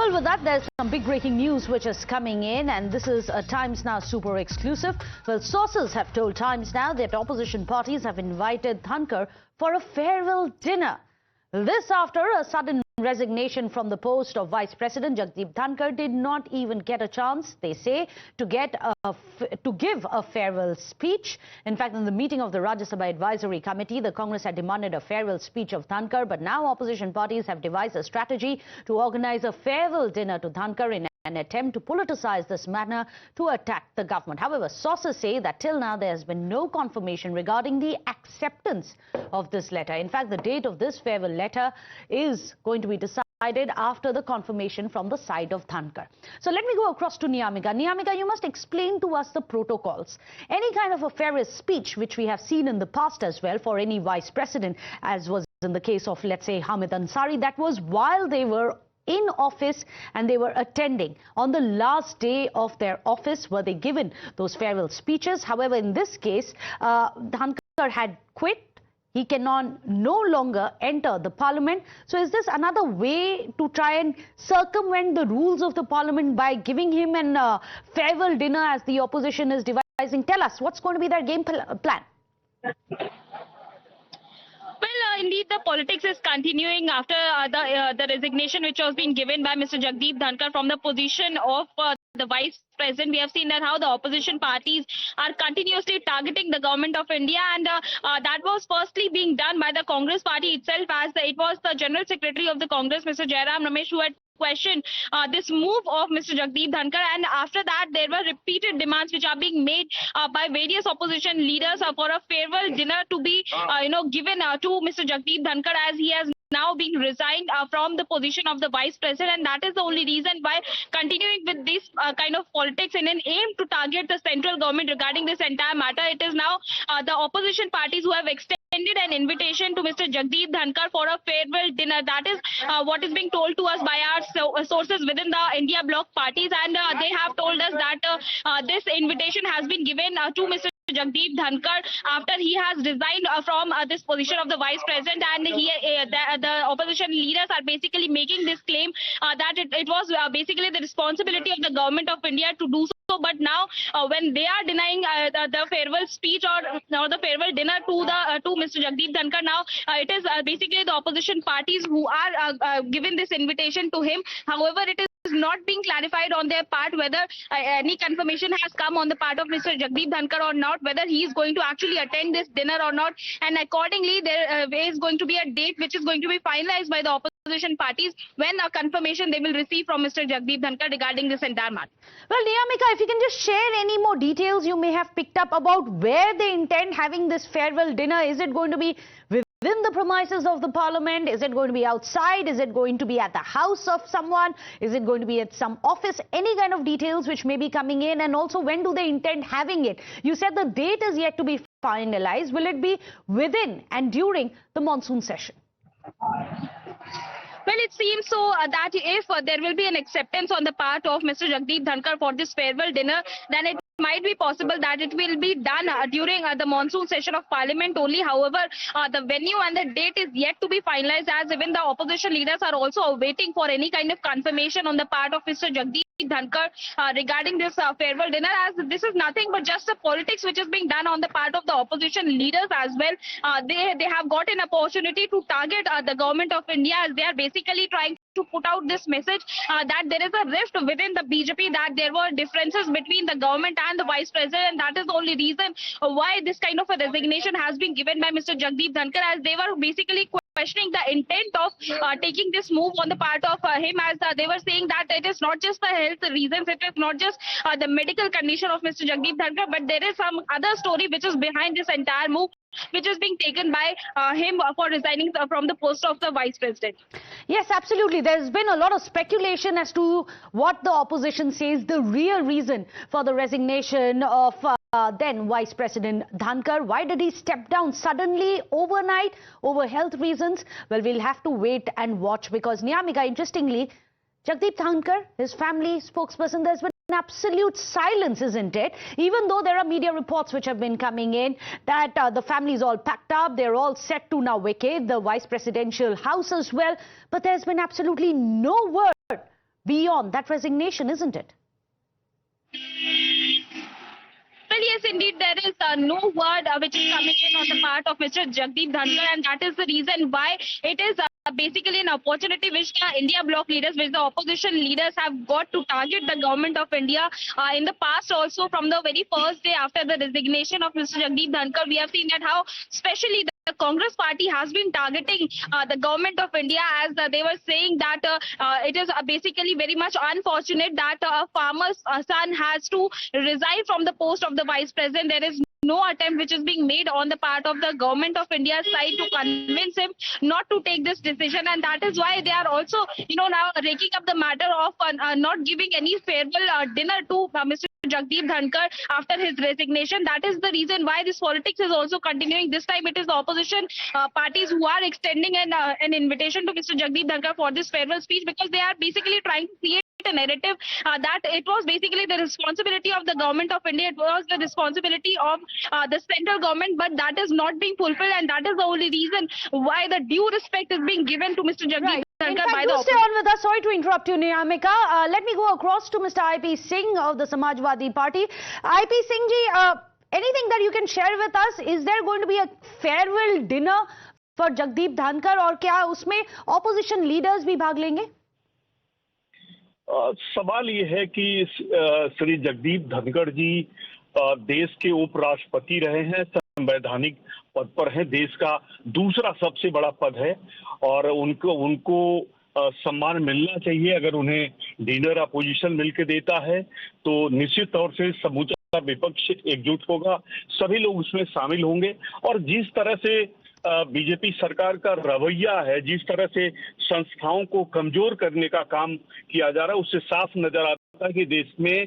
Well, with that, there's some big breaking news which is coming in, and this is a Times Now super exclusive. Well, sources have told Times Now that opposition parties have invited Dhankar for a farewell dinner. This after a sudden resignation from the post of Vice President. Jagdeep Dhankhar did not even get a chance, they say, to give a farewell speech. In fact, in the meeting of the Rajya Sabha Advisory Committee, the Congress had demanded a farewell speech of Dhankar, but now opposition parties have devised a strategy to organize a farewell dinner to Dhankar in an attempt to politicize this matter to attack the government. However, sources say that till now there has been no confirmation regarding the acceptance of this letter. In fact, the date of this farewell letter is going to be decided after the confirmation from the side of Dhankar. So let me go across to Niyamika. Niyamika, you must explain to us the protocols. Any kind of a farewell speech, which we have seen in the past as well for any vice president, as was in the case of, let's say, Hamid Ansari, that was while they were in office and they were attending. On the last day of their office were they given those farewell speeches. However, in this case, Dhankar had quit. He cannot no longer enter the parliament. So is this another way to try and circumvent the rules of the parliament by giving him an farewell dinner as the opposition is devising? Tell us, what's going to be their game plan? Well, indeed, the politics is continuing after the resignation which was being given by Mr. Jagdeep Dhankhar from the position of the Vice President. We have seen that how the opposition parties are continuously targeting the government of India, and that was firstly being done by the Congress party itself, as it was the General Secretary of the Congress, Mr. Jairam Ramesh, who had question this move of Mr. Jagdeep Dhankhar, and after that there were repeated demands which are being made by various opposition leaders for a farewell dinner to be given to Mr. Jagdeep Dhankhar, as he has now being resigned from the position of the Vice President, and that is the only reason why continuing with this kind of politics in an aim to target the central government regarding this entire matter. It is now the opposition parties who have extended an invitation to Mr. Jagdeep Dhankhar for a farewell dinner. That is what is being told to us by our sources within the India bloc parties, and they have told us that this invitation has been given to Mr. Jagdeep Dhankhar after he has resigned from this position of the Vice President, and the opposition leaders are basically making this claim that it was basically the responsibility of the government of India to do so. But now, when they are denying the farewell speech or the farewell dinner to Mr. Jagdeep Dhankhar, now it is basically the opposition parties who are giving this invitation to him. However, it is not being clarified on their part whether any confirmation has come on the part of Mr. Jagdeep Dhankhar or not, whether he is going to actually attend this dinner or not, and accordingly there is going to be a date which is going to be finalized by the opposition parties when a confirmation they will receive from Mr. Jagdeep Dhankhar regarding this entire matter. Well, Niyamika, if you can just share any more details you may have picked up about where they intend having this farewell dinner. Is it going to be within the premises of the parliament? Is it going to be outside? Is it going to be at the house of someone? Is it going to be at some office? Any kind of details which may be coming in, and also when do they intend having it? You said the date is yet to be finalized. Will it be within and during the monsoon session? Well, it seems so that if there will be an acceptance on the part of Mr. Jagdeep Dhankhar for this farewell dinner, then it might be possible that it will be done during the monsoon session of Parliament only. However, the venue and the date is yet to be finalized, as even the opposition leaders are also waiting for any kind of confirmation on the part of Mr. Jagdeep Dhankhar regarding this farewell dinner, as this is nothing but just the politics which is being done on the part of the opposition leaders as well. They have got an opportunity to target the government of India, as they are basically trying to put out this message that there is a rift within the BJP, that there were differences between the government and the Vice President, and that is the only reason why this kind of a resignation has been given by Mr. Jagdeep Dhankhar, as they were basically questioning the intent of taking this move on the part of him, as they were saying that it is not just the health reasons, it is not just the medical condition of Mr. Jagdeep Dhankhar, but there is some other story which is behind this entire move, which is being taken by him for resigning from the post of the Vice President. Yes, absolutely. There's been a lot of speculation as to what the opposition says the real reason for the resignation of then Vice President Dhankar. Why did he step down suddenly overnight over health reasons? Well, we'll have to wait and watch, because Niyamika, interestingly, Jagdeep Dhankhar, his family spokesperson, there's been absolute silence, isn't it? Even though there are media reports which have been coming in that the family is all packed up, they're all set to now vacate the vice presidential house as well. But there's been absolutely no word beyond that resignation, isn't it? Well, yes, indeed, there is no word which is coming in on the part of Mr. Jagdeep Dhankhar, and that is the reason why it is basically an opportunity which the India bloc leaders, which the opposition leaders have got to target the government of India. In the past also, from the very first day after the resignation of Mr. Jagdeep Dhankhar, we have seen that how especially the Congress party has been targeting the government of India, as they were saying that it is basically very much unfortunate that a farmer's son has to resign from the post of the vice president. There is no attempt which is being made on the part of the government of India's side to convince him not to take this decision, and that is why they are also, now raking up the matter of not giving any farewell dinner to Mr. Jagdeep Dhankhar after his resignation. That is the reason why this politics is also continuing. This time it is the opposition parties who are extending an invitation to Mr. Jagdeep Dhankhar for this farewell speech, because they are basically trying to create a narrative that it was basically the responsibility of the government of India, it was the responsibility of the central government, but that is not being fulfilled, and that is the only reason why the due respect is being given to Mr. Jagdeep Dhankhar by the opposition. Stay on with us. Sorry to interrupt you, Niyamika. Let me go across to Mr. I.P. Singh of the Samajwadi Party. I.P. Singh ji, anything that you can share with us? Is there going to be a farewell dinner for Jagdeep Dhankhar, और क्या उसमें opposition leaders भी भाग लेंगे? सवाल ये है कि श्री जगदीप धनखड़ जी देश के उपराष्ट्रपति रहे हैं, संवैधानिक पद पर हैं, देश का दूसरा सबसे बड़ा पद है और उनको सम्मान मिलना चाहिए। अगर उन्हें डिनर अपोजिशन मिलकर देता है तो निश्चित तौर से समूचा विपक्ष एकजुट होगा, सभी लोग उसमें शामिल होंगे और जिस तरह से बीजेपी सरकार का रवैया है, जिस तरह से संस्थाओं को कमजोर करने का काम किया जा रहा है, उससे साफ नजर आता है कि देश में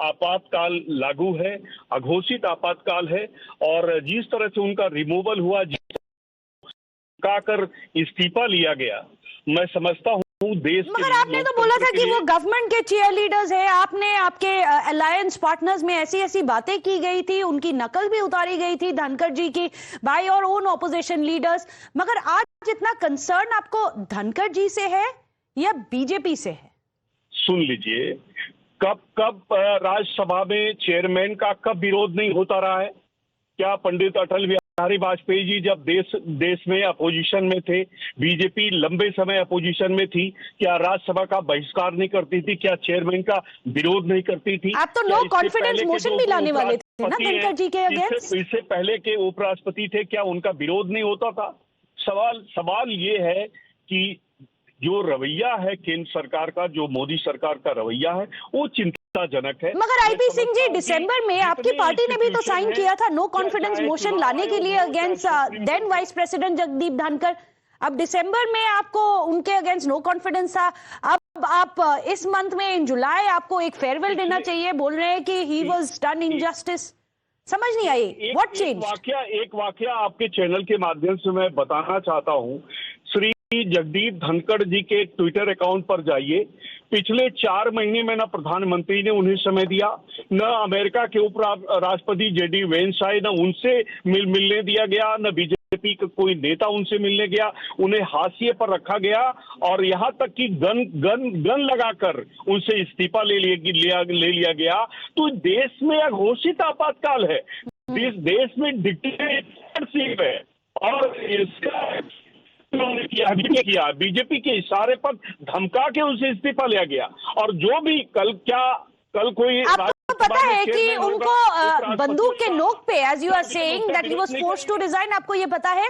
आपातकाल लागू है, अघोषित आपातकाल है और जिस तरह से उनका रिमूवल हुआ, कर इस्तीफा लिया गया, मैं समझता हूँ देश के। मगर आपने तो बोला था कि वो गवर्नमेंट के चीयर लीडर्स है, आपने आपके अलायंस पार्टनर्स में ऐसी बातें की गई थी, उनकी नकल भी उतारी गई थी धनखड़ जी की by your own opposition leaders, मगर आज इतना कंसर्न आपको धनखड़ जी से है या बीजेपी से है? सुन लीजिए, कब राज्यसभा में चेयरमैन का कब विरोध नहीं होता रहा है? क्या पंडित अटल बिहारी वाजपेयी जी जब देश में अपोजिशन में थे, बीजेपी लंबे समय अपोजिशन में थी, क्या राज्यसभा का बहिष्कार नहीं करती थी? क्या चेयरमैन का विरोध नहीं करती थी? आप तो नो कॉन्फिडेंस मोशन भी लाने वाले थे ना धनखड़ जी के अगेंस्ट। इससे पहले के उपराष्ट्रपति थे, क्या उनका विरोध नहीं होता था? सवाल ये है कि जो रवैया है केंद्र सरकार का, जो मोदी सरकार का रवैया है, वो चिंताजनक है। मगर आईपी सिंह जी, दिसंबर में आपकी पार्टी ने भी तो साइन किया था नो कॉन्फिडेंस मोशन लाने के लिए against then vice president Jagdeep Dhankhar. अब दिसंबर में आपको उनके अगेंस्ट नो कॉन्फिडेंस था, अब आप इस मंथ में इन जुलाई आपको एक फेयरवेल डिनर चाहिए, बोल रहे हैं कि ही वाज डन इनजस्टिस। समझ नहीं आई व्हाट चेंज? एक वाकया आपके चैनल के माध्यम से मैं बताना चाहता हूं। श्री जगदीप धनखड़ जी के ट्विटर अकाउंट पर जाइए, पिछले 4 महीने में न प्रधानमंत्री ने उन्हें समय दिया, न अमेरिका के उप राष्ट्रपति जेडी वेंस आए, न उनसे मिलने दिया गया, न बीजेपी का कोई नेता उनसे मिलने गया, उन्हें हाशिए पर रखा गया और यहाँ तक कि गन लगाकर उनसे इस्तीफा ले लिया गया। तो देश में अघोषित आपातकाल है, देश में डिक्टेटरशिप है और इसका किया बीजेपी के इशारे पर धमका के उसे इस्तीफा लिया गया। और जो भी कल कोई आपको पता है कि उनको बंदूक के नोक पे, as you are saying that he was forced to resign, आपको ये पता है?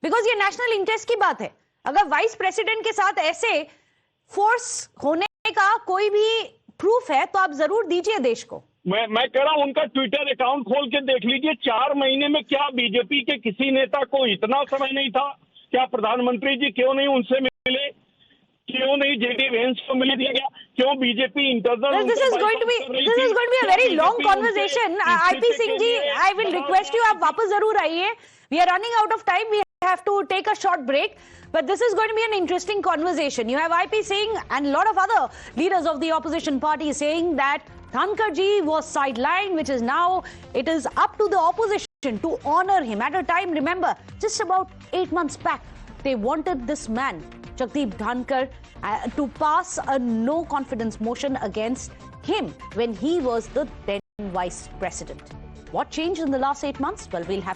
बिकॉज ये नेशनल इंटरेस्ट की बात है। अगर वाइस प्रेसिडेंट के साथ ऐसे फोर्स होने का कोई भी प्रूफ है तो आप जरूर दीजिए देश को। मैं कह रहा हूं उनका ट्विटर अकाउंट खोल के देख लीजिए। 4 महीने में क्या बीजेपी के किसी नेता को इतना समय नहीं था? क्या प्रधानमंत्री जी क्यों नहीं उनसे मिले? क्यों नहीं जेडी वेंस को मिलने दिया गया? क्यों BJP internal? This is going to be a very long conversation. IP Singh ji, I will request you, आप वापस जरूर आइए। We are running out of time. We have to take a short break. But this is going to be an interesting conversation. You have I.P. Singh and a lot of other leaders of the opposition party saying that Dhankar ji was sidelined, which is now it is up to the opposition to honor him. At a time, remember, just about 8 months back, they wanted this man, Jagdeep Dhankhar to pass a no confidence motion against him when he was the then vice president. What changed in the last 8 months? Well, we'll have